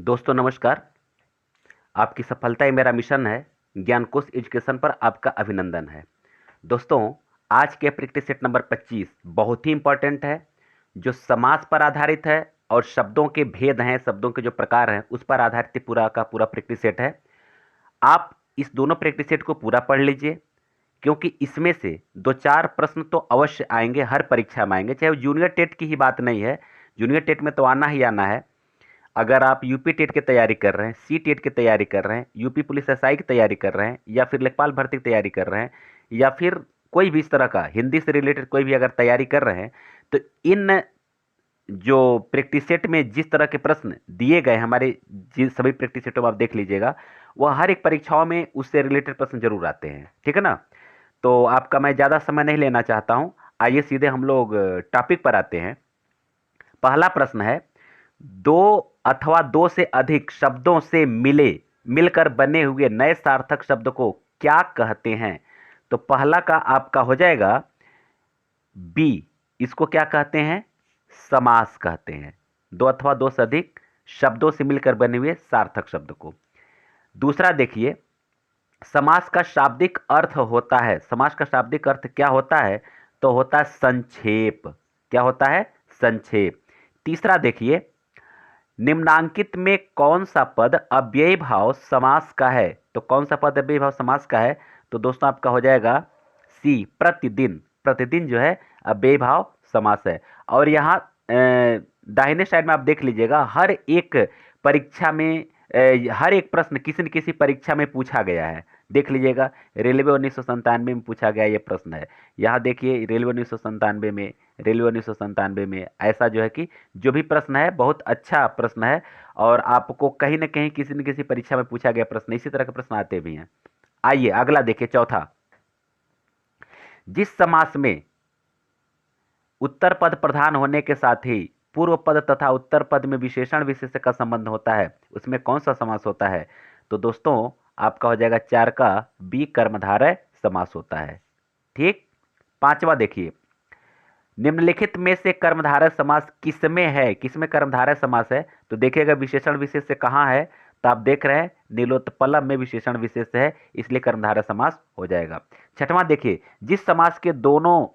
दोस्तों नमस्कार। आपकी सफलता ही मेरा मिशन है। ज्ञानकोश एजुकेशन पर आपका अभिनंदन है। दोस्तों, आज के प्रैक्टिस सेट नंबर 25 बहुत ही इंपॉर्टेंट है, जो समास पर आधारित है और शब्दों के भेद हैं, शब्दों के जो प्रकार हैं उस पर आधारित पूरा का पूरा प्रैक्टिस सेट है। आप इस दोनों प्रैक्टिस सेट को पूरा पढ़ लीजिए, क्योंकि इसमें से 2-4 प्रश्न तो अवश्य आएंगे, हर परीक्षा में आएंगे। चाहे वो जूनियर टेट की ही बात नहीं है, जूनियर टेट में तो आना ही आना है। अगर आप यूपी टेट की तैयारी कर रहे हैं, सी टेट की तैयारी कर रहे हैं, यूपी पुलिस एसआई की तैयारी कर रहे हैं, या फिर लेखपाल भर्ती की तैयारी कर रहे हैं, या फिर कोई भी इस तरह का हिंदी से रिलेटेड कोई भी अगर तैयारी कर रहे हैं, तो इन जो प्रैक्टिस सेट में जिस तरह के प्रश्न दिए गए हमारे, जिन सभी प्रैक्टिस सेटों में आप देख लीजिएगा, वह हर एक परीक्षाओं में उससे रिलेटेड प्रश्न जरूर आते हैं। ठीक है ना? तो आपका मैं ज़्यादा समय नहीं लेना चाहता हूँ, आइए सीधे हम लोग टॉपिक पर आते हैं। पहला प्रश्न है, दो अथवा दो से अधिक शब्दों से मिलकर बने हुए नए सार्थक शब्द को क्या कहते हैं? तो पहला का आपका हो जाएगा बी। इसको क्या कहते हैं? समास कहते हैं। दो अथवा दो से अधिक शब्दों से मिलकर बने हुए सार्थक शब्द को। दूसरा देखिए, समास का शाब्दिक अर्थ होता है, समास का शाब्दिक अर्थ क्या होता है? तो होता है संक्षेप। क्या होता है? संक्षेप। तीसरा देखिए, निम्नांकित में कौन सा पद अव्ययी भाव समास का है? तो कौन सा पद अव्ययी भाव समास का है? तो दोस्तों आपका हो जाएगा सी, प्रतिदिन। प्रतिदिन जो है अव्ययी भाव समास है। और यहाँ दाहिने साइड में आप देख लीजिएगा, हर एक परीक्षा में हर एक प्रश्न किसी न किसी परीक्षा में पूछा गया है। देख लीजिएगा, रेलवे 1997 में पूछा गया ये प्रश्न है। यहाँ देखिए, रेलवे 1997 में, रेलवे 1997 में ऐसा जो है कि जो भी प्रश्न है बहुत अच्छा प्रश्न है, और आपको कहीं ना कहीं किसी न किसी परीक्षा में पूछा गया प्रश्न, इसी तरह के प्रश्न आते भी हैं। आइए अगला देखिए, चौथा। जिस समास में उत्तर पद प्रधान होने के साथ ही पूर्व पद तथा उत्तर पद में विशेषण विशेष्य का संबंध होता है, उसमें कौन सा समास होता है? तो दोस्तों आपका हो जाएगा 4 का बी, कर्मधारय समास होता है। ठीक। पांचवा देखिए, निम्नलिखित में से कर्मधारय समास किसमें है? किसमें कर्मधारय समास है? तो देखिएगा, विशेषण विशेष्य कहाँ है? तो आप देख रहे हैं नीलोत्पलम में विशेषण विशेष्य है, इसलिए कर्मधारय समास हो जाएगा। छठवां देखिए, जिस समास के दोनों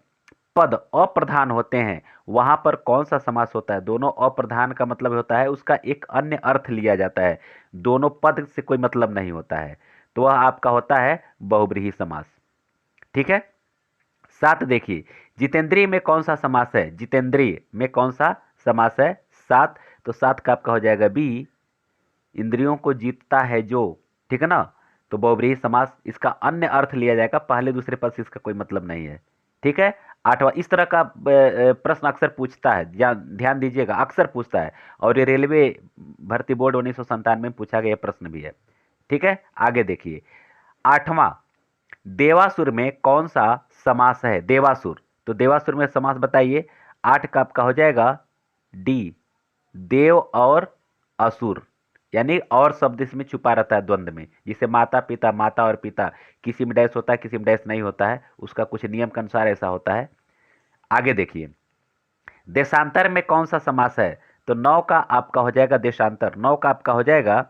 पद अप्रधान होते हैं वहां पर कौन सा समास होता है? दोनों अप्रधान का मतलब होता है उसका एक अन्य अर्थ लिया जाता है, दोनों पद से कोई मतलब नहीं होता है, तो वह आपका होता है बहुब्रीहि समास। ठीक है। सात देखिए, जितेंद्रिय में कौन सा समास है? जितेंद्रिय में कौन सा समास है? सात। तो सात का आपका हो जाएगा बी, इंद्रियों को जीतता है जो। ठीक है ना? तो बहुब्रीहि समास, इसका अन्य अर्थ लिया जाएगा, पहले दूसरे पद से इसका कोई मतलब नहीं है। ठीक है। आठवां, इस तरह का प्रश्न अक्सर पूछता है, ध्यान दीजिएगा, अक्सर पूछता है, और ये रेलवे भर्ती बोर्ड 1997 में पूछा गया प्रश्न भी है। ठीक है। आगे देखिए, आठवां, देवासुर में कौन सा समास है? देवासुर। तो देवासुर में समास बताइए। आठ का आपका हो जाएगा डी, देव और असुर, यानी और शब्द इसमें छुपा रहता है द्वंद में, जिसे माता पिता, माता और पिता, किसी में डैश होता है किसी में डैश नहीं होता है, उसका कुछ नियम के अनुसार ऐसा होता है। आगे देखिए, देशांतर में कौन सा समास है? तो नौ का आपका हो जाएगा देशांतर, नौ का आपका हो जाएगा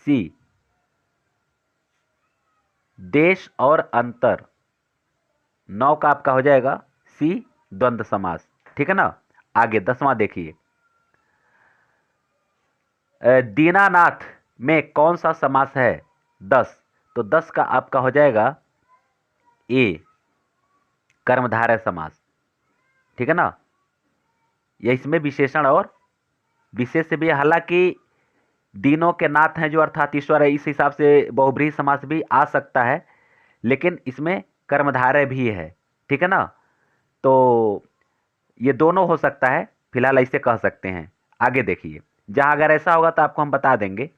सी, देश और अंतर। नौ का आपका हो जाएगा सी, द्वंद्व समास। ठीक है ना? आगे दसवां देखिए, दीनानाथ में कौन सा समास है? 10। तो 10 का आपका हो जाएगा ए, कर्मधारय समास। ठीक है ना? यह इसमें विशेषण और विशेष भी है, हालांकि दीनों के नाथ हैं जो अर्थात ईश्वर है, इस हिसाब से बहुब्रीहि समास भी आ सकता है, लेकिन इसमें कर्मधारय भी है। ठीक है ना? तो ये दोनों हो सकता है, फिलहाल ऐसे कह सकते हैं। आगे देखिए, जहां अगर ऐसा होगा तो आपको हम बता देंगे,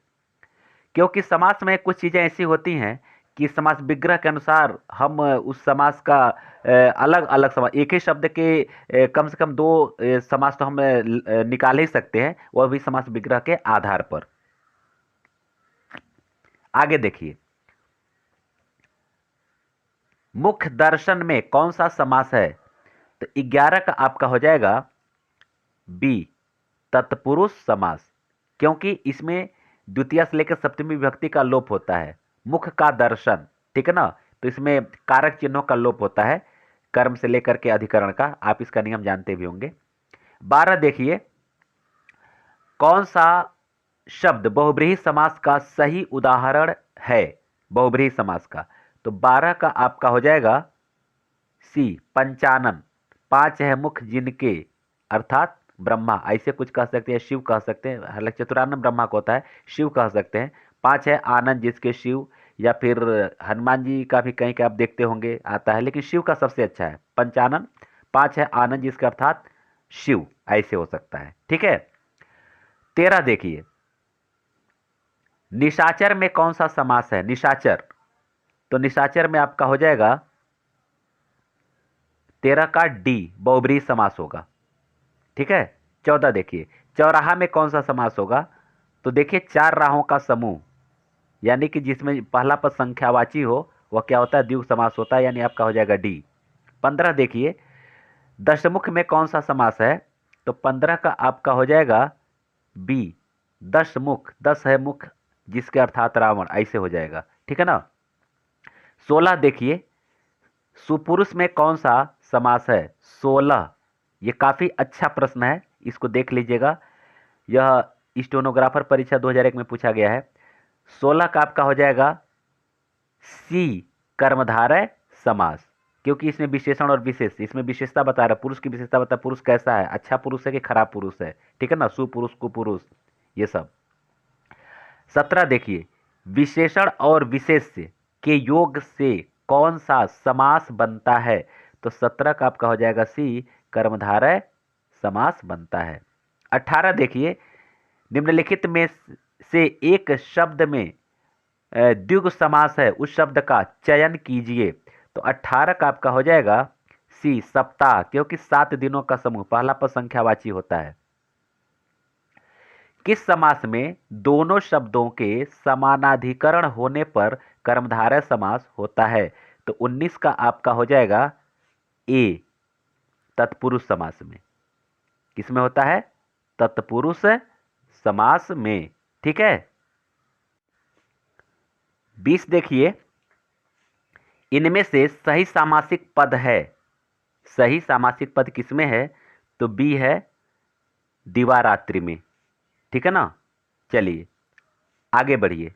क्योंकि समास में कुछ चीजें ऐसी होती हैं कि समास विग्रह के अनुसार हम उस समास का अलग अलग समास, एक ही शब्द के कम से कम दो समास तो हम निकाल ही सकते हैं, वह भी समास विग्रह के आधार पर। आगे देखिए, मुख्य दर्शन में कौन सा समास है? तो 11 का आपका हो जाएगा बी, तत्पुरुष समास। क्योंकि इसमें द्वितीय से लेकर सप्तमी विभक्ति का लोप होता है। मुख का दर्शन, ठीक है ना, तो इसमें कारक चिन्हों का लोप होता है, कर्म से लेकर के अधिकरण का, आप इसका नियम जानते भी होंगे। 12 देखिए, कौन सा शब्द बहुब्रीहि समास का सही उदाहरण है बहुब्रीहि समास का? तो 12 का आपका हो जाएगा सी, पंचानन। 5 है मुख जिनके, अर्थात ब्रह्मा, ऐसे कुछ कह सकते हैं, शिव कह सकते हैं, हालांकि चतुरानन ब्रह्मा को होता है, शिव कह सकते हैं। 5 है आनंद जिसके शिव, या फिर हनुमान जी का भी कहीं का आप देखते होंगे आता है, लेकिन शिव का सबसे अच्छा है पंचानन। 5 है आनंद जिसका अर्थात शिव, ऐसे हो सकता है, ठीक है। 13 देखिए, निशाचर में कौन सा समास है? निशाचर, तो निशाचर में आपका हो जाएगा 13 का डी, बहुब्रीहि समास होगा, ठीक है। 14 देखिए, चौराहा में कौन सा समास होगा? तो देखिए 4 राहों का समूह, यानी कि जिसमें पहला पद संख्यावाची हो वह क्या होता है? द्विगु समास होता है, यानी आपका हो जाएगा डी। 15 देखिए, दशमुख में कौन सा समास है? तो 15 का आपका हो जाएगा बी, दशमुख। 10 है मुख जिसके अर्थात रावण, ऐसे हो जाएगा, ठीक है ना। 16 देखिए, सुपुरुष में कौन सा समास है? 16, ये काफी अच्छा प्रश्न है, इसको देख लीजिएगा, यह स्टेनोग्राफर परीक्षा 2001 में पूछा गया है। 16 का आपका हो जाएगा सी, कर्मधारय समास, क्योंकि इसमें विशेषण और विशेष, इसमें विशेषता बता रहा है, पुरुष की विशेषता बता, पुरुष कैसा है, अच्छा पुरुष है कि खराब पुरुष है, ठीक है ना, सुपुरुष कुपुरुष, ये सब। 17 देखिए, विशेषण और विशेष्य के योग से कौन सा समास बनता है? तो 17 का आपका हो जाएगा सी, कर्मधारय समास बनता है। 18 देखिए, निम्नलिखित में से एक शब्द में द्विगु समास है, उस शब्द का चयन कीजिए। तो 18 का आपका हो जाएगा सी, सप्ताह, क्योंकि 7 दिनों का समूह, पहला पद संख्यावाची होता है। किस समास में दोनों शब्दों के समानाधिकरण होने पर कर्मधारय समास होता है? तो 19 का आपका हो जाएगा ए, तत्पुरुष समास में। किसमें होता है? तत्पुरुष समास में, ठीक है। 20 देखिए, इनमें से सही सामासिक पद है, सही सामासिक पद किसमें है? तो बी है, दिवारात्रि में, ठीक है ना। चलिए आगे बढ़िए।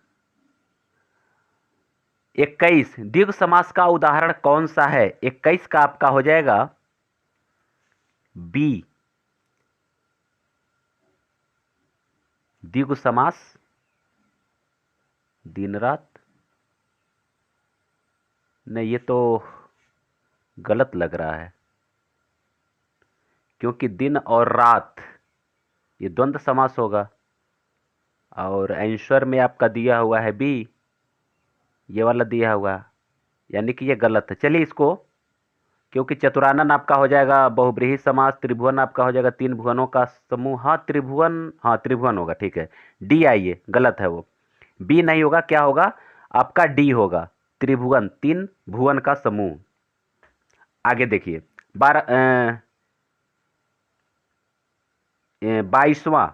21, द्विगु समास का उदाहरण कौन सा है? 21 का आपका हो जाएगा बी, द्विगु समास, दिन रात। नहीं, ये तो गलत लग रहा है, क्योंकि दिन और रात ये द्वंद्व समास होगा, और आंसर में आपका दिया हुआ है बी, ये वाला दिया हुआ, यानी कि ये गलत है। चलिए इसको, क्योंकि चतुरानन आपका हो जाएगा बहुब्रीहि समास, त्रिभुवन आपका हो जाएगा 3 भुवनों का समूह, हाँ त्रिभुवन, हाँ त्रिभुवन होगा, ठीक है। डी आइए, गलत है वो, बी नहीं होगा, क्या होगा आपका? डी होगा, त्रिभुवन, 3 भुवन का समूह। आगे देखिए, 22वां,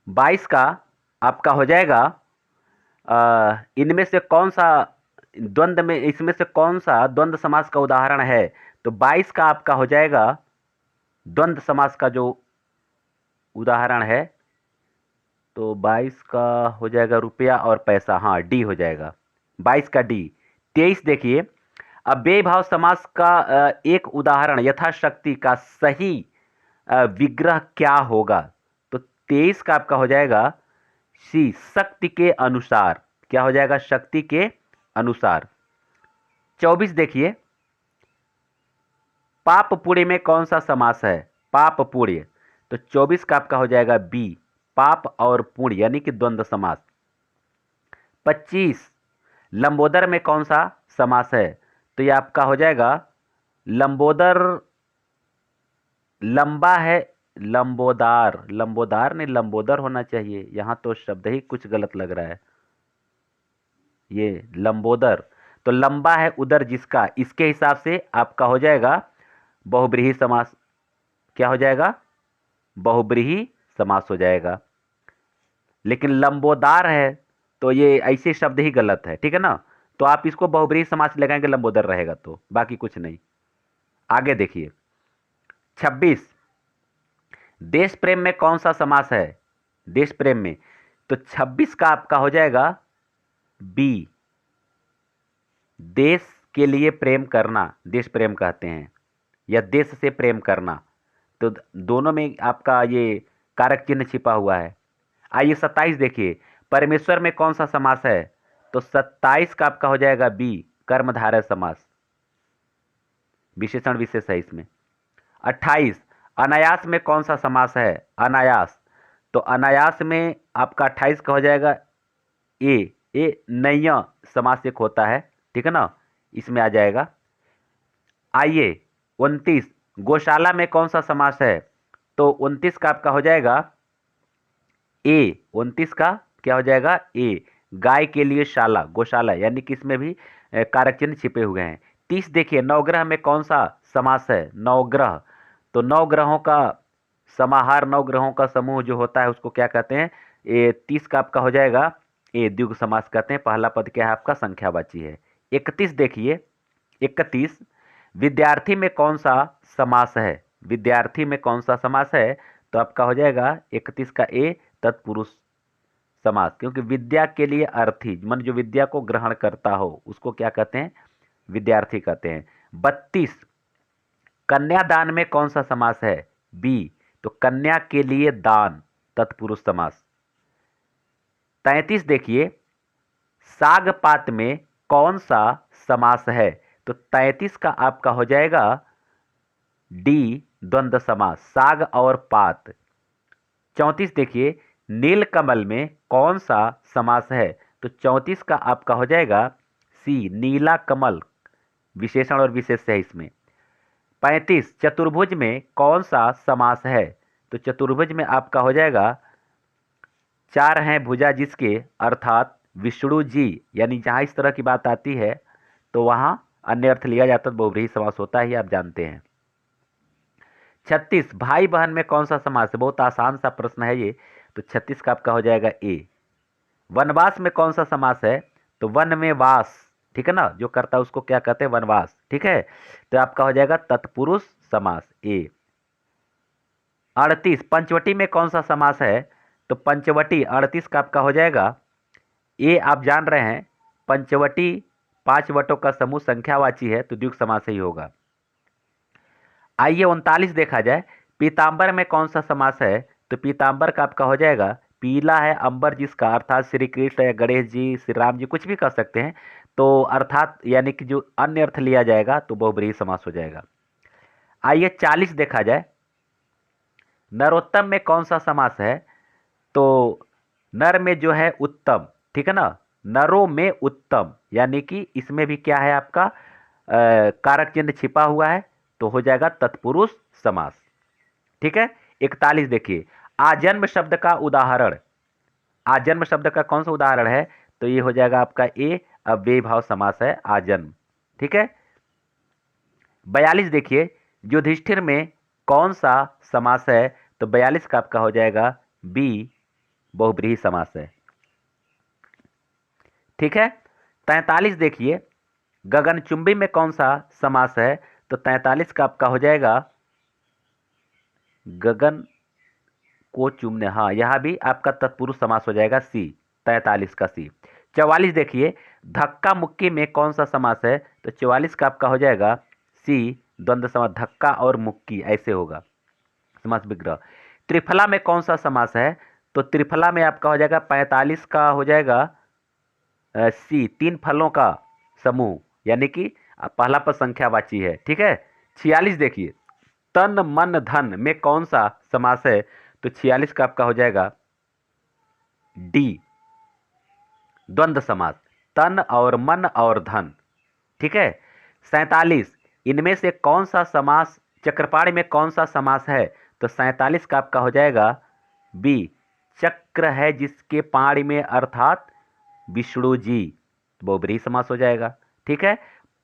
22 का आपका हो जाएगा इनमें से कौन सा द्वंद्व में, इसमें से कौन सा द्वंद्व समास का उदाहरण है? तो 22 का आपका हो जाएगा द्वंद्व समास का जो उदाहरण है, तो 22 का हो जाएगा रुपया और पैसा, हाँ डी हो जाएगा, 22 का डी। 23 देखिए, अव्ययी भाव समास का एक उदाहरण यथाशक्ति का सही विग्रह क्या होगा? तो 23 का आपका हो जाएगा सी, शक्ति के अनुसार, क्या हो जाएगा? शक्ति के अनुसार। 24 देखिए, पाप पुण्य में कौन सा समास है? पाप पुण्य, तो 24 का आपका हो जाएगा बी, पाप और पुण्य, यानी कि द्वंद्व समास। 25, लंबोदर में कौन सा समास है? तो ये आपका हो जाएगा लंबोदर, लंबा है, लंबोदार, लंबोदार नहीं लंबोदर होना चाहिए, यहां तो शब्द ही कुछ गलत लग रहा है, ये लंबोदर, तो लंबा है उदर जिसका, इसके हिसाब से आपका हो जाएगा बहुब्रीहि समास, क्या हो जाएगा? बहुब्रीहि समास हो जाएगा। लेकिन लंबोदार है तो ये ऐसे शब्द ही गलत है, ठीक है ना। तो आप इसको बहुब्रीहि समास लगाएंगे, लंबोदर रहेगा, तो बाकी कुछ नहीं। आगे देखिए 26, देश प्रेम में कौन सा समास है? देश प्रेम में तो 26 का आपका हो जाएगा बी, देश के लिए प्रेम करना, देश प्रेम कहते हैं, या देश से प्रेम करना। तो दोनों में आपका ये कारक चिन्ह छिपा हुआ है। आइए 27 देखिए, परमेश्वर में कौन सा समास है? तो 27 का आपका हो जाएगा बी, कर्मधारय समास, विशेषण विशेष है इसमें। 28, अनायास में कौन सा समास है? अनायास, तो अनायास में आपका 28 का हो जाएगा ए, नय समास एक होता है, ठीक है ना, इसमें आ जाएगा। आइए 29, गौशाला में कौन सा समास है? तो 29 का आपका हो जाएगा ए, 29 का क्या हो जाएगा? ए, गाय के लिए शाला, गौशाला, यानी कि इसमें भी कारक चिन्ह छिपे हुए हैं। 30 देखिए, नवग्रह में कौन सा समास है? नवग्रह, तो नौ ग्रहों का समाहार, नौ ग्रहों का समूह जो होता है उसको क्या कहते हैं? 30 का आपका हो जाएगा ए, द्विगु समास कहते हैं। पहला पद क्या है आपका? संख्यावाची है। 31 देखिए, 31, विद्यार्थी में कौन सा समास है? विद्यार्थी में कौन सा समास है? तो आपका हो जाएगा 31 का ए, तत्पुरुष समास, क्योंकि विद्या के लिए अर्थी, मन जो विद्या को ग्रहण करता हो उसको क्या कहते हैं? विद्यार्थी कहते हैं। 32, कन्यादान में कौन सा समास है? बी, तो कन्या के लिए दान, तत्पुरुष समास। 33 देखिए, साग पात में कौन सा समास है? तो 33 का आपका हो जाएगा डी, द्वंद्व समास, साग और पात। 34 देखिए, नीलकमल में कौन सा समास है? तो 34 का आपका हो जाएगा सी, नीला कमल, विशेषण और विशेष है इसमें। 35, चतुर्भुज में कौन सा समास है? तो चतुर्भुज में आपका हो जाएगा चार हैं भुजा जिसके, अर्थात विष्णु जी, यानी जहाँ इस तरह की बात आती है तो वहाँ अन्य अर्थ लिया जाता है, बहुव्रीहि समास होता है, आप जानते हैं। 36, भाई बहन में कौन सा समास है? बहुत आसान सा प्रश्न है ये, तो 36 का आपका हो जाएगा ए। वनवास में कौन सा समास है? तो वन में वास, ठीक है ना, जो करता है उसको क्या कहते हैं? वनवास, ठीक है, तो आपका हो जाएगा तत्पुरुष समास, ए। 38, पंचवटी में कौन सा समास है? तो पंचवटी, 38 का आपका हो जाएगा ए। आप जान रहे हैं पंचवटी 5 वटों का समूह संख्यावाची है, तो द्विगु समास ही होगा। आइए 39 देखा जाए, पीतांबर में कौन सा समास है? तो पीतांबर का आपका हो जाएगा पीला है अंबर जिसका, अर्थात श्री कृष्ण या गणेश जी, श्री राम जी, कुछ भी कह सकते हैं, तो अर्थात यानी कि जो अन्य अर्थ लिया जाएगा तो बहुव्रीहि समास हो जाएगा। आइए 40 देखा जाए, नरोत्तम में कौन सा समास है? तो नर में जो है उत्तम, ठीक है ना, नरों में उत्तम, यानी कि इसमें भी क्या है आपका कारक चिन्ह छिपा हुआ है, तो हो जाएगा तत्पुरुष समास, ठीक है। 41 देखिए, आजन्म शब्द का उदाहरण, आजन्म शब्द का कौन सा उदाहरण है? तो ये हो जाएगा आपका ए, अव्ययी भाव समास है आजन्म, ठीक है। 42 देखिए, युधिष्ठिर में कौन सा समास है? तो 42 का आपका हो जाएगा बी, बहुव्रीहि समास है, ठीक है। 43 देखिए, गगनचुंबी में कौन सा समास है? तो 43 का आपका हो जाएगा गगन को चूमने, हाँ, यहां भी आपका तत्पुरुष समास हो जाएगा सी, 43 का सी। 44 देखिए, धक्का मुक्की में कौन सा समास है? तो 44 का आपका हो जाएगा सी, द्वंद्व समास, धक्का और मुक्की ऐसे होगा समास विग्रह। त्रिफला में कौन सा समास है? तो त्रिफला में आपका हो जाएगा 45 का हो जाएगा सी, तीन फलों का समूह, यानी कि पहला पद संख्यावाची है, ठीक है। 46 देखिए, तन मन धन में कौन सा समास है? तो 46 का आपका हो जाएगा डी, द्वंद्व समास, तन और मन और धन, ठीक है। 47, इनमें से कौन सा समास, चक्रपाणी में कौन सा समास है? तो 47 का आपका हो जाएगा बी, चक्र है जिसके पाणी में, अर्थात विष्णु जी, बहुव्रीहि समास हो जाएगा, ठीक है।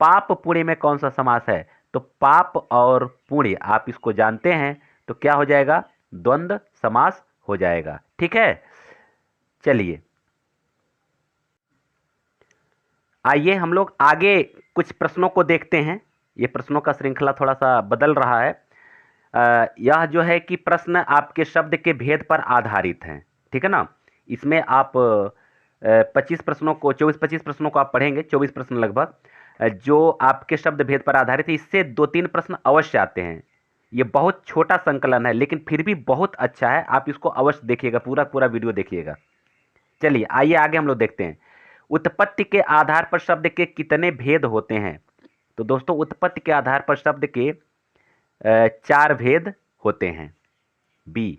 पाप पुण्य में कौन सा समास है? तो पाप और पुण्य आप इसको जानते हैं, तो क्या हो जाएगा? द्वंद्व समास हो जाएगा, ठीक है। चलिए आइए हम लोग आगे कुछ प्रश्नों को देखते हैं। ये प्रश्नों का श्रृंखला थोड़ा सा बदल रहा है। यह जो है कि प्रश्न आपके शब्द के भेद पर आधारित हैं, ठीक है ना। इसमें आप 25 प्रश्नों को 24-25 प्रश्नों को आप पढ़ेंगे, 24 प्रश्न लगभग, जो आपके शब्द भेद पर आधारित है। इससे 2-3 प्रश्न अवश्य आते हैं। ये बहुत छोटा संकलन है लेकिन फिर भी बहुत अच्छा है, आप इसको अवश्य देखिएगा, पूरा पूरा वीडियो देखिएगा। चलिए आइए आगे हम लोग देखते हैं। उत्पत्ति के आधार पर शब्द के कितने भेद होते हैं? तो दोस्तों उत्पत्ति के आधार पर शब्द के 4 भेद होते हैं। बी,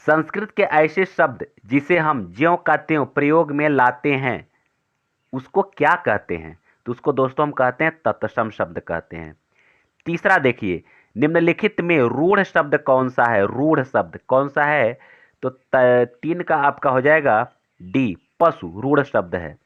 संस्कृत के ऐसे शब्द जिसे हम ज्यों का त्यों प्रयोग में लाते हैं उसको क्या कहते हैं? तो उसको दोस्तों हम कहते हैं तत्सम शब्द कहते हैं। तीसरा देखिए, निम्नलिखित में रूढ़ शब्द कौन सा है? रूढ़ शब्द कौन सा है? तो 3 का आपका हो जाएगा डी, पशु रूढ़ शब्द है।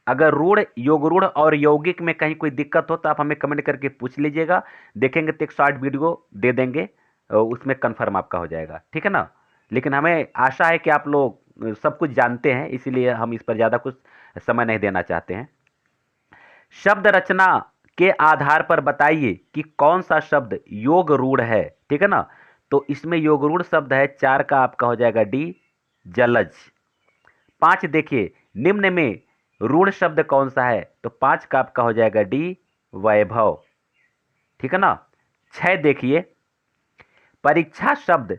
अगर रूढ़, योग रूढ़ और यौगिक में कहीं कोई दिक्कत हो तो आप हमें कमेंट करके पूछ लीजिएगा, देखेंगे तो एक शॉर्ट वीडियो दे देंगे, उसमें कन्फर्म आपका हो जाएगा, ठीक है ना। लेकिन हमें आशा है कि आप लोग सब कुछ जानते हैं, इसीलिए हम इस पर ज़्यादा कुछ समय नहीं देना चाहते हैं। शब्द रचना के आधार पर बताइए कि कौन सा शब्द योग रूढ़ है, ठीक है ना। तो इसमें योग रूढ़ शब्द है, 4 का आपका हो जाएगा डी, जलज। 5 देखिए, निम्न में रूढ़ शब्द कौन सा है? तो 5 का आपका हो जाएगा डी, वैभव, ठीक है ना। 6 देखिए, परीक्षा शब्द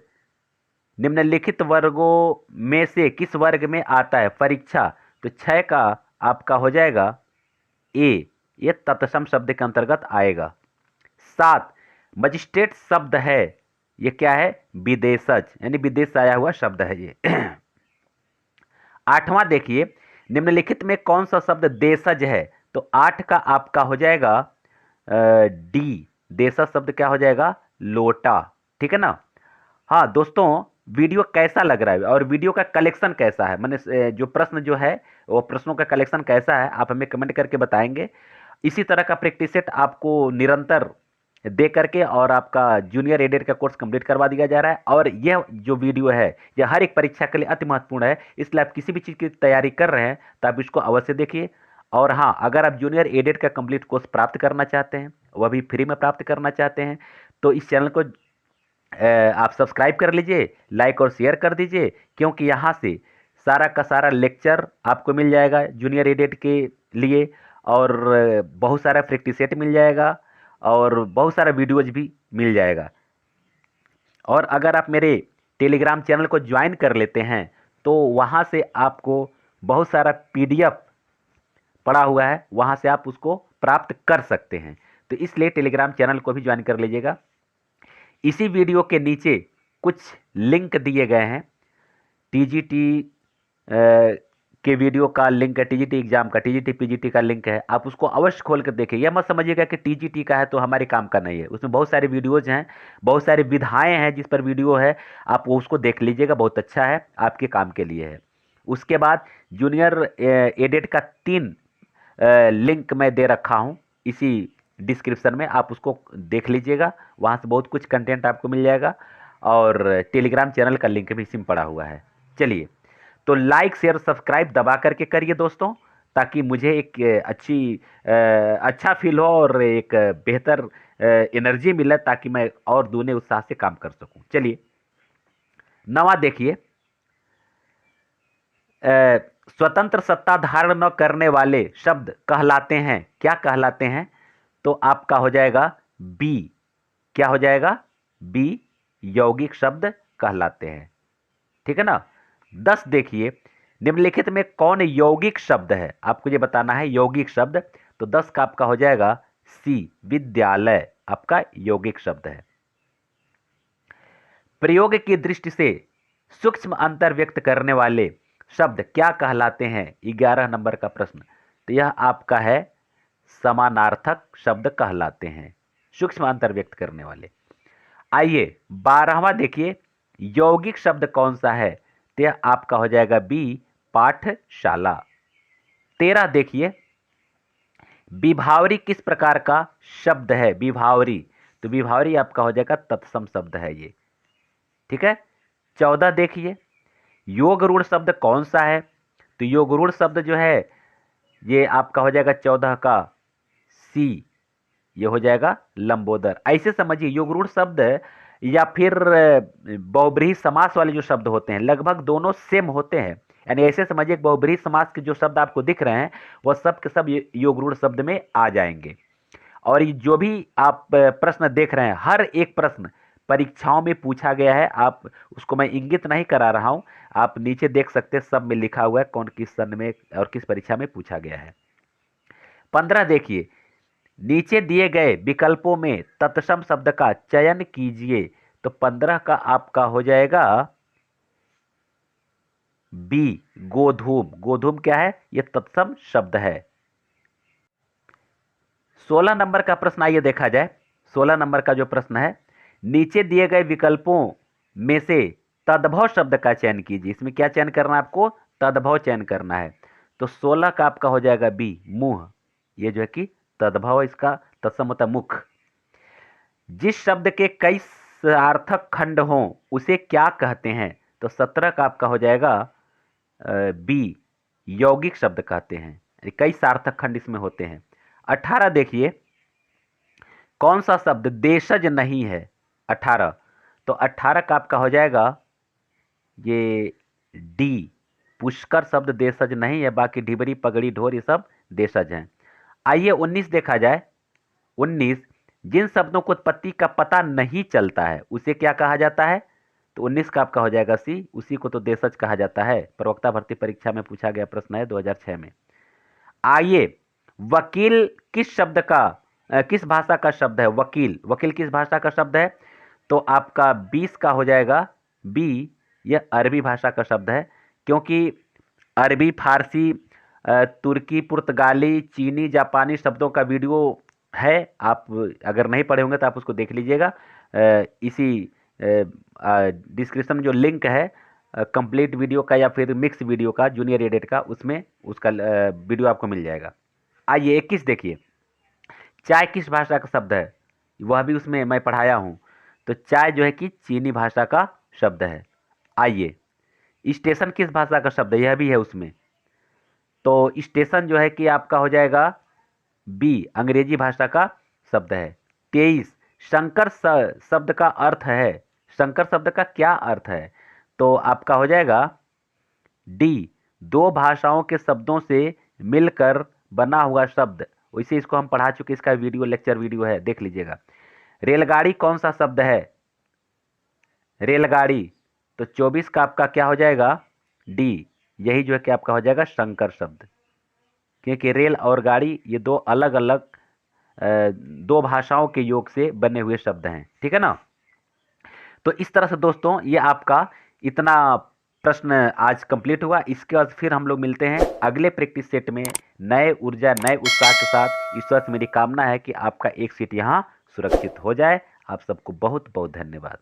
निम्नलिखित वर्गों में से किस वर्ग में आता है? परीक्षा, तो 6 का आपका हो जाएगा ए, ये तत्सम शब्द के अंतर्गत आएगा। 7, मजिस्ट्रेट शब्द है, ये क्या है? विदेशज, यानी विदेश से आया हुआ शब्द है ये। 8वां देखिए, निम्नलिखित में कौन सा शब्द देशज है? तो 8 का आपका हो जाएगा डी, देशज शब्द क्या हो जाएगा? लोटा, ठीक है ना। हाँ दोस्तों, वीडियो कैसा लग रहा है और वीडियो का कलेक्शन कैसा है, मैंने जो प्रश्न जो है वो प्रश्नों का कलेक्शन कैसा है, आप हमें कमेंट करके बताएंगे। इसी तरह का प्रैक्टिस सेट आपको निरंतर दे करके और आपका जूनियर एडेड का कोर्स कंप्लीट करवा दिया जा रहा है। और यह जो वीडियो है यह हर एक परीक्षा के लिए अति महत्वपूर्ण है, इसलिए आप किसी भी चीज़ की तैयारी कर रहे हैं तो आप इसको अवश्य देखिए। और हाँ, अगर आप जूनियर एडेड का कंप्लीट कोर्स प्राप्त करना चाहते हैं, वह भी फ्री में प्राप्त करना चाहते हैं, तो इस चैनल को आप सब्सक्राइब कर लीजिए, लाइक और शेयर कर दीजिए, क्योंकि यहाँ से सारा का सारा लेक्चर आपको मिल जाएगा जूनियर एडेड के लिए, और बहुत सारा प्रैक्टिस सेट मिल जाएगा और बहुत सारा वीडियोज भी मिल जाएगा। और अगर आप मेरे टेलीग्राम चैनल को ज्वाइन कर लेते हैं तो वहाँ से आपको बहुत सारा PDF पड़ा हुआ है, वहाँ से आप उसको प्राप्त कर सकते हैं। तो इसलिए टेलीग्राम चैनल को भी ज्वाइन कर लीजिएगा। इसी वीडियो के नीचे कुछ लिंक दिए गए हैं, TGT के वीडियो का लिंक है, TGT एग्जाम का, TGT PGT का लिंक है, आप उसको अवश्य खोल कर देखिए। यह मत समझिएगा कि TGT का है तो हमारे काम का नहीं है, उसमें बहुत सारे वीडियोज हैं, बहुत सारी विधाएं हैं जिस पर वीडियो है, आप वो उसको देख लीजिएगा, बहुत अच्छा है, आपके काम के लिए है। उसके बाद जूनियर एडेड का 3 लिंक मैं दे रखा हूँ इसी डिस्क्रिप्शन में, आप उसको देख लीजिएगा, वहाँ से बहुत कुछ कंटेंट आपको मिल जाएगा। और टेलीग्राम चैनल का लिंक भी इसी में पड़ा हुआ है। चलिए, तो लाइक शेयर सब्सक्राइब दबा करके करिए दोस्तों, ताकि मुझे एक अच्छा फील हो और एक बेहतर एनर्जी मिले, ताकि मैं और दूने उत्साह से काम कर सकूं। चलिए 9वां देखिए, स्वतंत्र सत्ता धारण न करने वाले शब्द कहलाते हैं, क्या कहलाते हैं? तो आपका हो जाएगा बी, क्या हो जाएगा? बी, यौगिक शब्द कहलाते हैं, ठीक है ना। 10 देखिए, निम्नलिखित में कौन यौगिक शब्द है? आपको ये बताना है यौगिक शब्द। तो 10 का आपका हो जाएगा सी, विद्यालय आपका यौगिक शब्द है। प्रयोग की दृष्टि से सूक्ष्म अंतर व्यक्त करने वाले शब्द क्या कहलाते हैं? 11 नंबर का प्रश्न। तो यह आपका है समानार्थक शब्द कहलाते हैं, सूक्ष्म अंतर व्यक्त करने वाले। आइए 12वां देखिए, यौगिक शब्द कौन सा है? तो यह आपका हो जाएगा बी, पाठशाला। 13 देखिए, विभावरी किस प्रकार का शब्द है? विभावरी, तो विभावरी आपका हो जाएगा तत्सम शब्द है ये, ठीक है। 14 देखिए, योग रूढ़ शब्द कौन सा है? तो योग रूढ़ शब्द जो है ये आपका हो जाएगा 14 का सी, ये हो जाएगा लंबोदर। ऐसे समझिए योग रूढ़ शब्द या फिर बहुब्रीहि समास वाले जो शब्द होते हैं लगभग दोनों सेम होते हैं। यानी ऐसे समझिए बहुब्रीहि समास के जो शब्द आपको दिख रहे हैं वह सब के सब योग रूढ़ शब्द में आ जाएंगे। और ये जो भी आप प्रश्न देख रहे हैं हर एक प्रश्न परीक्षाओं में पूछा गया है। आप उसको मैं इंगित नहीं करा रहा हूं, आप नीचे देख सकते हैं सब में लिखा हुआ है कौन किस सन में और किस परीक्षा में पूछा गया है। 15 देखिए, नीचे दिए गए विकल्पों में तत्सम शब्द का चयन कीजिए। तो 15 का आपका हो जाएगा बी, गोधूम। गोधूम क्या है? यह तत्सम शब्द है। 16 नंबर का प्रश्न आइए देखा जाए। 16 नंबर का जो प्रश्न है, नीचे दिए गए विकल्पों में से तद्भव शब्द का चयन कीजिए। इसमें क्या चयन करना है आपको? तद्भव चयन करना है। तो 16 का आपका हो जाएगा बी, मुंह। ये जो है कि तद्भव, इसका तत्सम होता है मुख। जिस शब्द के कई सार्थक खंड हों उसे क्या कहते हैं? तो 17 का आपका हो जाएगा बी, यौगिक शब्द कहते हैं। कई सार्थक खंड इसमें होते हैं। 18 देखिए, कौन सा शब्द देशज नहीं है? 18, तो 18 का आपका हो जाएगा ये डी, पुष्कर शब्द देशज नहीं है, बाकी ढिबरी पगड़ी ढोर ये सब देशज हैं। आइए 19 देखा जाए। 19, जिन शब्दों को उत्पत्ति का पता नहीं चलता है उसे क्या कहा जाता है? तो 19 का आपका हो जाएगा सी, उसी को तो देशज कहा जाता है। प्रवक्ता भर्ती परीक्षा में पूछा गया प्रश्न है 2006 में। आइए, वकील किस शब्द का किस भाषा का शब्द है? वकील, वकील किस भाषा का शब्द है? तो आपका 20 का हो जाएगा बी, यह अरबी भाषा का शब्द है। क्योंकि अरबी, फारसी, तुर्की, पुर्तगाली, चीनी, जापानी शब्दों का वीडियो है। आप अगर नहीं पढ़े होंगे तो आप उसको देख लीजिएगा। इसी डिस्क्रिप्शन में जो लिंक है कंप्लीट वीडियो का या फिर मिक्स वीडियो का, जूनियर एडिट का, उसमें उसका वीडियो आपको मिल जाएगा। आइए 21 देखिए, चाय किस भाषा का शब्द है? वह भी उसमें मैं पढ़ाया हूँ। तो चाय जो है कि चीनी भाषा का शब्द है। आइए, स्टेशन किस भाषा का शब्द है? यह भी है उसमें। तो स्टेशन जो है कि आपका हो जाएगा बी, अंग्रेजी भाषा का शब्द है। 23, शंकर शब्द का अर्थ है। शंकर शब्द का क्या अर्थ है? तो आपका हो जाएगा डी, दो भाषाओं के शब्दों से मिलकर बना हुआ शब्द। वैसे इसको हम पढ़ा चुके, इसका वीडियो लेक्चर वीडियो है, देख लीजिएगा। रेलगाड़ी कौन सा शब्द है? रेलगाड़ी, तो 24 का आपका क्या हो जाएगा? डी, यही जो है कि आपका हो जाएगा शंकर शब्द। क्योंकि रेल और गाड़ी ये दो अलग अलग दो भाषाओं के योग से बने हुए शब्द हैं। ठीक है ना? तो इस तरह से दोस्तों ये आपका इतना प्रश्न आज कंप्लीट हुआ। इसके बाद फिर हम लोग मिलते हैं अगले प्रैक्टिस सेट में नए ऊर्जा, नए उत्साह के साथ। ईश्वर से मेरी कामना है कि आपका एक सीट यहाँ सुरक्षित हो जाए। आप सबको बहुत बहुत धन्यवाद।